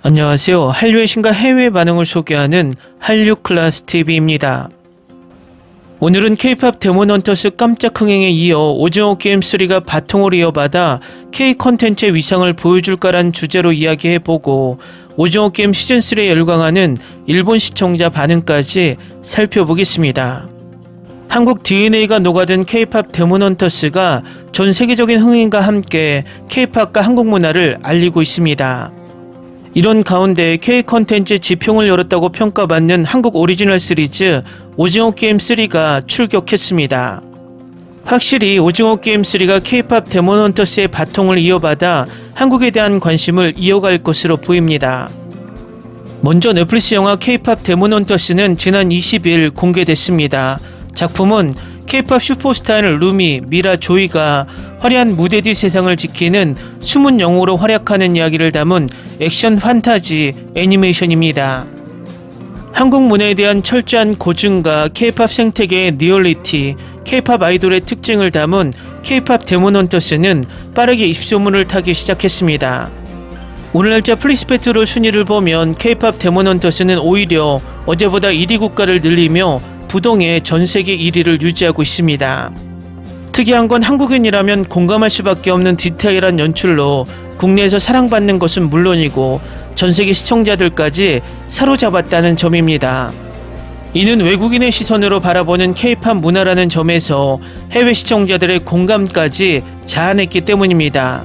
안녕하세요. 한류의 신과 해외 반응을 소개하는 한류클래스TV입니다. 오늘은 K-POP 데몬헌터스 깜짝 흥행에 이어 오징어 게임 3가 바통을 이어받아 K-컨텐츠의 위상을 보여줄까란 주제로 이야기해보고 오징어 게임 시즌3에 열광하는 일본 시청자 반응까지 살펴보겠습니다. 한국 DNA가 녹아든 K-POP 데몬헌터스가 전 세계적인 흥행과 함께 K-POP과 한국 문화를 알리고 있습니다. 이런 가운데 K-컨텐츠 지평을 열었다고 평가받는 한국 오리지널 시리즈 오징어 게임 3가 출격했습니다. 확실히 오징어 게임 3가 K-POP 데몬헌터스의 바통을 이어받아 한국에 대한 관심을 이어갈 것으로 보입니다. 먼저 넷플릭스 영화 K-POP 데몬헌터스는 지난 20일 공개됐습니다. 작품은 K-POP 슈퍼스타인 루미, 미라, 조이가 화려한 무대 뒤 세상을 지키는 숨은 영웅으로 활약하는 이야기를 담은 액션 판타지 애니메이션입니다. 한국 문화에 대한 철저한 고증과 K-POP 생태계의 리얼리티, K-POP 아이돌의 특징을 담은 K-POP 데몬헌터스는 빠르게 입소문을 타기 시작했습니다. 오늘 날짜 플리스페트롤 순위를 보면 K-POP 데몬헌터스는 오히려 어제보다 1위 국가를 늘리며 부동의 전세계 1위를 유지하고 있습니다. 특이한 건 한국인이라면 공감할 수밖에 없는 디테일한 연출로 국내에서 사랑받는 것은 물론이고 전세계 시청자들까지 사로잡았다는 점입니다. 이는 외국인의 시선으로 바라보는 K-POP 문화라는 점에서 해외 시청자들의 공감까지 자아냈기 때문입니다.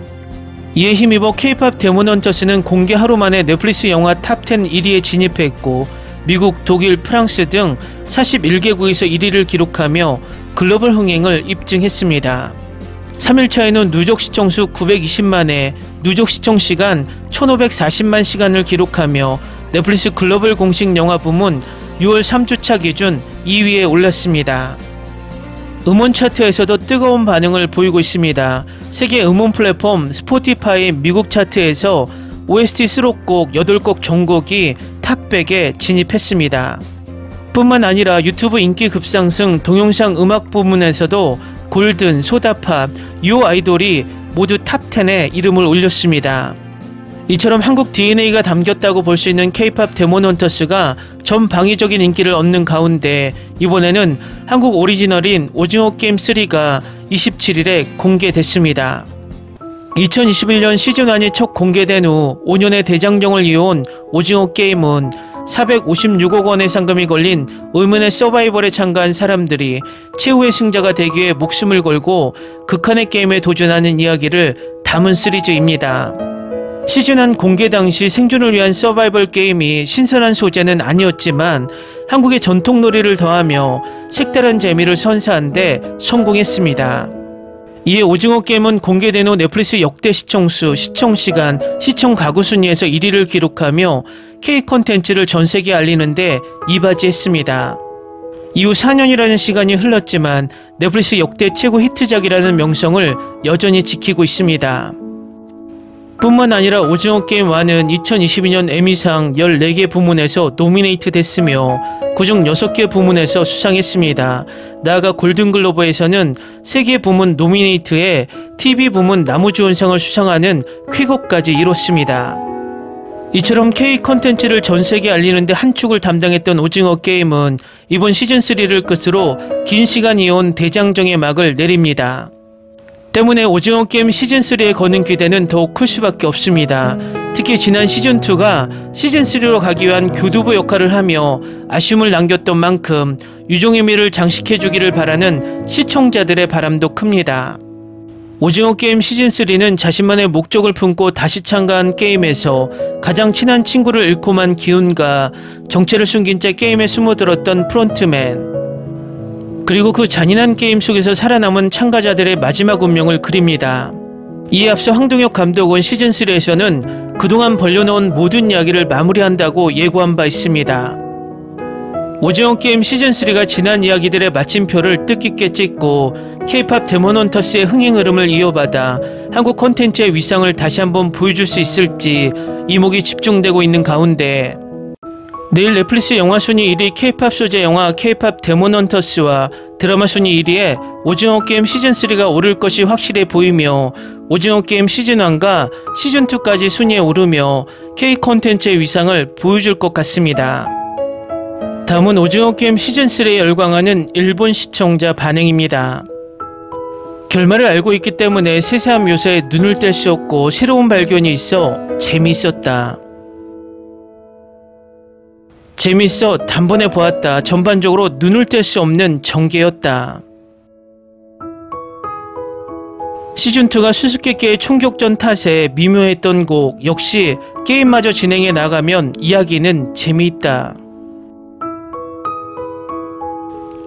이에 힘입어 K-POP 데몬헌터스는 공개 하루 만에 넷플릭스 영화 탑10 1위에 진입했고 미국, 독일, 프랑스 등 41개국에서 1위를 기록하며 글로벌 흥행을 입증했습니다. 3일차에는 누적 시청수 920만회, 누적 시청시간 1540만 시간을 기록하며 넷플릭스 글로벌 공식 영화 부문 6월 3주차 기준 2위에 올랐습니다. 음원 차트에서도 뜨거운 반응을 보이고 있습니다. 세계 음원 플랫폼 스포티파이 미국 차트에서 OST 수록곡 8곡 전곡이 탑100에 진입했습니다. 뿐만 아니라 유튜브 인기 급상승 동영상 음악 부문에서도 골든, 소다팝, 요 아이돌이 모두 탑10에 이름을 올렸습니다. 이처럼 한국 DNA가 담겼다고 볼 수 있는 K-POP 데몬헌터스가 전방위적인 인기를 얻는 가운데 이번에는 한국 오리지널인 오징어 게임 3가 27일에 공개됐습니다. 2021년 시즌1이 첫 공개된 후 5년의 대장정을 이어온 오징어 게임은 456억 원의 상금이 걸린 의문의 서바이벌에 참가한 사람들이 최후의 승자가 되기 위해 목숨을 걸고 극한의 게임에 도전하는 이야기를 담은 시리즈입니다. 시즌1 공개 당시 생존을 위한 서바이벌 게임이 신선한 소재는 아니었지만 한국의 전통놀이를 더하며 색다른 재미를 선사한 데 성공했습니다. 이에 오징어 게임은 공개된 후 넷플릭스 역대 시청수, 시청시간, 시청 가구 순위에서 1위를 기록하며 K-컨텐츠를 전세계에 알리는데 이바지했습니다. 이후 4년이라는 시간이 흘렀지만 넷플릭스 역대 최고 히트작이라는 명성을 여전히 지키고 있습니다. 뿐만 아니라 오징어 게임 1은 2022년 에미상 14개 부문에서 노미네이트 됐으며 그중 6개 부문에서 수상했습니다. 나아가 골든글로브에서는 3개 부문 노미네이트에 TV 부문 나무주연상을 수상하는 쾌거까지 이뤘습니다. 이처럼 K-컨텐츠를 전세계에 알리는데 한 축을 담당했던 오징어 게임은 이번 시즌3를 끝으로 긴 시간 이어온 대장정의 막을 내립니다. 때문에 오징어 게임 시즌3에 거는 기대는 더욱 클 수밖에 없습니다. 특히 지난 시즌2가 시즌3로 가기 위한 교두보 역할을 하며 아쉬움을 남겼던 만큼 유종의 미를 장식해주기를 바라는 시청자들의 바람도 큽니다. 오징어 게임 시즌3는 자신만의 목적을 품고 다시 참가한 게임에서 가장 친한 친구를 잃고만 기운과 정체를 숨긴 채 게임에 숨어들었던 프론트맨, 그리고 그 잔인한 게임 속에서 살아남은 참가자들의 마지막 운명을 그립니다. 이에 앞서 황동혁 감독은 시즌3에서는 그동안 벌려놓은 모든 이야기를 마무리한다고 예고한 바 있습니다. 오징어 게임 시즌3가 지난 이야기들의 마침표를 뜻깊게 찍고 K-POP 데몬헌터스의 흥행 흐름을 이어받아 한국 콘텐츠의 위상을 다시 한번 보여줄 수 있을지 이목이 집중되고 있는 가운데 내일 넷플릭스 영화 순위 1위 K-팝 소재 영화 K-팝 데몬 헌터스와 드라마 순위 1위에 오징어 게임 시즌3가 오를 것이 확실해 보이며 오징어 게임 시즌1과 시즌2까지 순위에 오르며 K 콘텐츠의 위상을 보여줄 것 같습니다. 다음은 오징어 게임 시즌3에 열광하는 일본 시청자 반응입니다. 결말을 알고 있기 때문에 세세한 묘사에 눈을 뗄 수 없고 새로운 발견이 있어 재미있었다. 재밌어 단번에 보았다. 전반적으로 눈을 뗄 수 없는 전개였다. 시즌2가 수수께끼의 총격전 탓에 미묘했던 곡 역시 게임마저 진행해 나가면 이야기는 재미있다.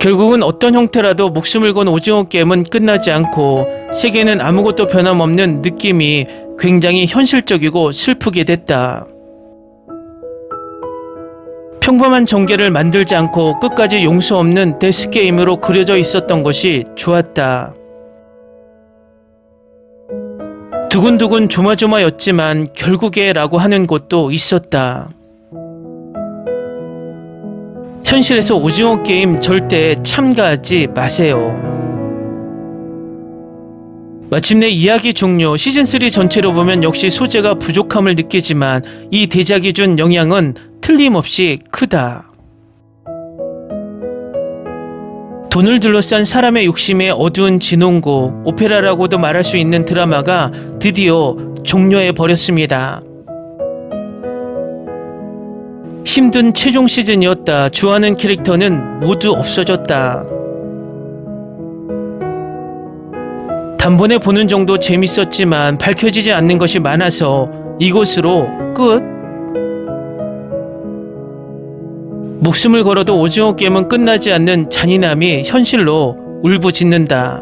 결국은 어떤 형태라도 목숨을 건 오징어 게임은 끝나지 않고 세계는 아무것도 변함없는 느낌이 굉장히 현실적이고 슬프게 됐다. 평범한 전개를 만들지 않고 끝까지 용서 없는 데스게임으로 그려져 있었던 것이 좋았다. 두근두근 조마조마였지만 결국에 라고 하는 곳도 있었다. 현실에서 오징어 게임 절대 참가하지 마세요. 마침내 이야기 종료. 시즌3 전체로 보면 역시 소재가 부족함을 느끼지만 이 대작이 준 영향은 틀림없이 크다. 돈을 둘러싼 사람의 욕심의 어두운 진홍고, 오페라라고도 말할 수 있는 드라마가 드디어 종료해버렸습니다. 힘든 최종 시즌이었다. 좋아하는 캐릭터는 모두 없어졌다. 단번에 보는 정도 재밌었지만 밝혀지지 않는 것이 많아서 이것으로 끝? 목숨을 걸어도 오징어 게임은 끝나지 않는 잔인함이 현실로 울부짖는다.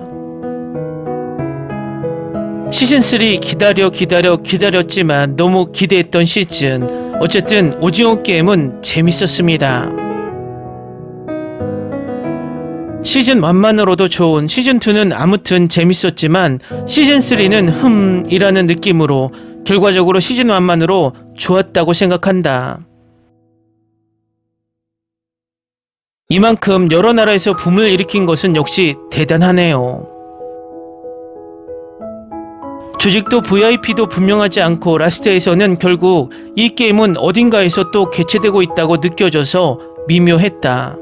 시즌3 기다렸지만 너무 기대했던 시즌. 어쨌든 오징어 게임은 재밌었습니다. 시즌1만으로도 좋은 시즌2는 아무튼 재밌었지만 시즌3는 이라는 느낌으로 결과적으로 시즌1만으로 좋았다고 생각한다. 이만큼 여러 나라에서 붐을 일으킨 것은 역시 대단하네요. 조직도 VIP도 분명하지 않고 라스트에서는 결국 이 게임은 어딘가에서 또 개최되고 있다고 느껴져서 미묘했다.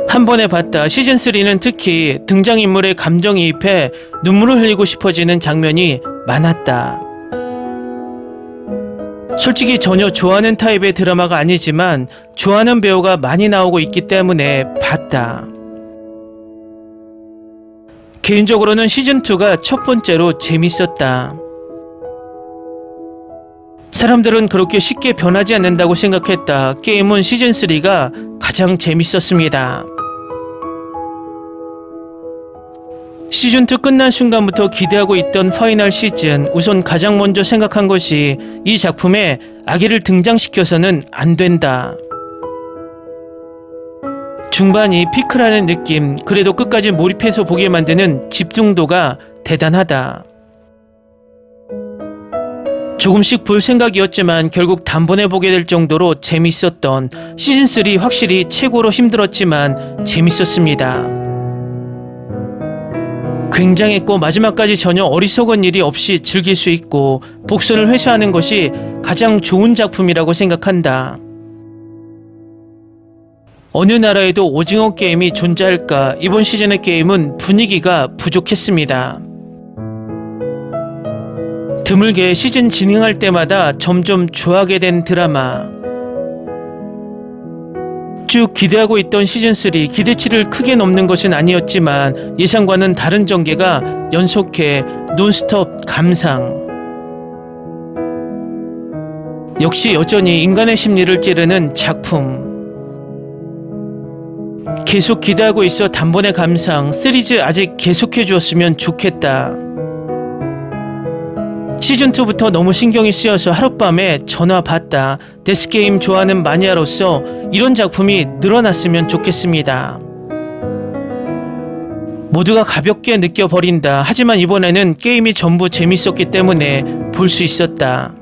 한 번에 봤다. 시즌3는 특히 등장인물의 감정이입해 눈물을 흘리고 싶어지는 장면이 많았다. 솔직히 전혀 좋아하는 타입의 드라마가 아니지만 좋아하는 배우가 많이 나오고 있기 때문에 봤다. 개인적으로는 시즌2가 첫 번째로 재밌었다. 사람들은 그렇게 쉽게 변하지 않는다고 생각했다. 게임은 시즌3가 가장 재밌었습니다. 시즌2 끝난 순간부터 기대하고 있던 파이널 시즌. 우선 가장 먼저 생각한 것이 이 작품에 아기를 등장시켜서는 안 된다. 중반이 피크라는 느낌. 그래도 끝까지 몰입해서 보게 만드는 집중도가 대단하다. 조금씩 볼 생각이었지만 결국 단번에 보게 될 정도로 재밌었던 시즌3 확실히 최고로 힘들었지만 재밌었습니다. 굉장했고 마지막까지 전혀 어리석은 일이 없이 즐길 수 있고 복선을 회수하는 것이 가장 좋은 작품이라고 생각한다. 어느 나라에도 오징어 게임이 존재할까? 이번 시즌의 게임은 분위기가 부족했습니다. 드물게 시즌 진행할 때마다 점점 좋아하게 된 드라마. 쭉 기대하고 있던 시즌3 기대치를 크게 넘는 것은 아니었지만 예상과는 다른 전개가 연속해 논스톱 감상. 역시 여전히 인간의 심리를 찌르는 작품. 계속 기대하고 있어 단번에 감상. 시리즈 아직 계속해 주었으면 좋겠다. 시즌2부터 너무 신경이 쓰여서 하룻밤에 전화 받다. 데스게임 좋아하는 마니아로서 이런 작품이 늘어났으면 좋겠습니다. 모두가 가볍게 느껴버린다. 하지만 이번에는 게임이 전부 재밌었기 때문에 볼 수 있었다.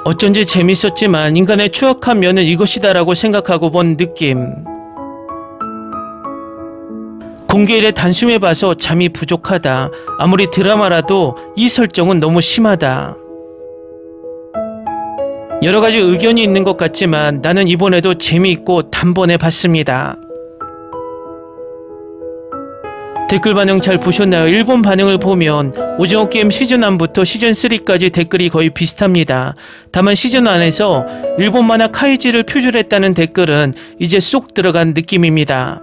어쩐지 재밌었지만 인간의 추악한 면은 이것이다라고 생각하고 본 느낌. 공개일에 단숨에 봐서 잠이 부족하다. 아무리 드라마라도 이 설정은 너무 심하다. 여러가지 의견이 있는 것 같지만 나는 이번에도 재미있고 단번에 봤습니다. 댓글 반응 잘 보셨나요? 일본 반응을 보면 오징어 게임 시즌1부터 시즌3까지 댓글이 거의 비슷합니다. 다만 시즌1에서 일본 만화 카이지를 표절했다는 댓글은 이제 쏙 들어간 느낌입니다.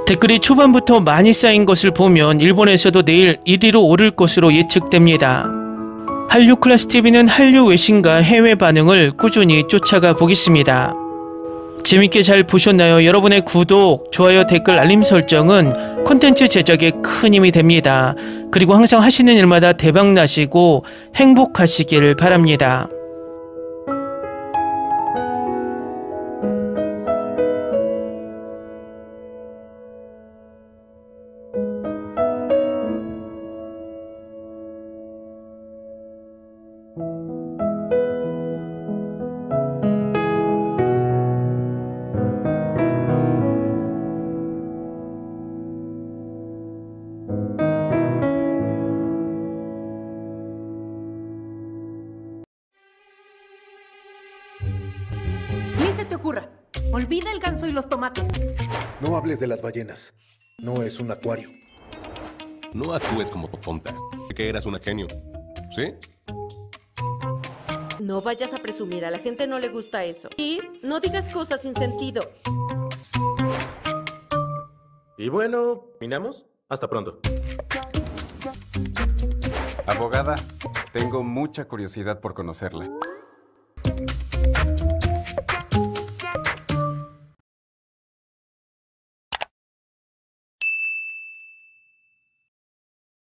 댓글이 초반부터 많이 쌓인 것을 보면 일본에서도 내일 1위로 오를 것으로 예측됩니다. 한류 클래스 TV는 한류 외신과 해외 반응을 꾸준히 쫓아가 보겠습니다. 재밌게 잘 보셨나요? 여러분의 구독, 좋아요, 댓글, 알림 설정은 콘텐츠 제작에 큰 힘이 됩니다. 그리고 항상 하시는 일마다 대박 나시고 행복하시길 바랍니다. Ni se te ocurra. Olvida el ganso y los tomates. No hables de las ballenas. No es un acuario. No actúes como tonta. Que eras una genio. ¿Sí? No vayas a presumir, a la gente no le gusta eso. Y no digas cosas sin sentido. Y bueno, ¿terminamos? Hasta pronto. Abogada, tengo mucha curiosidad por conocerla.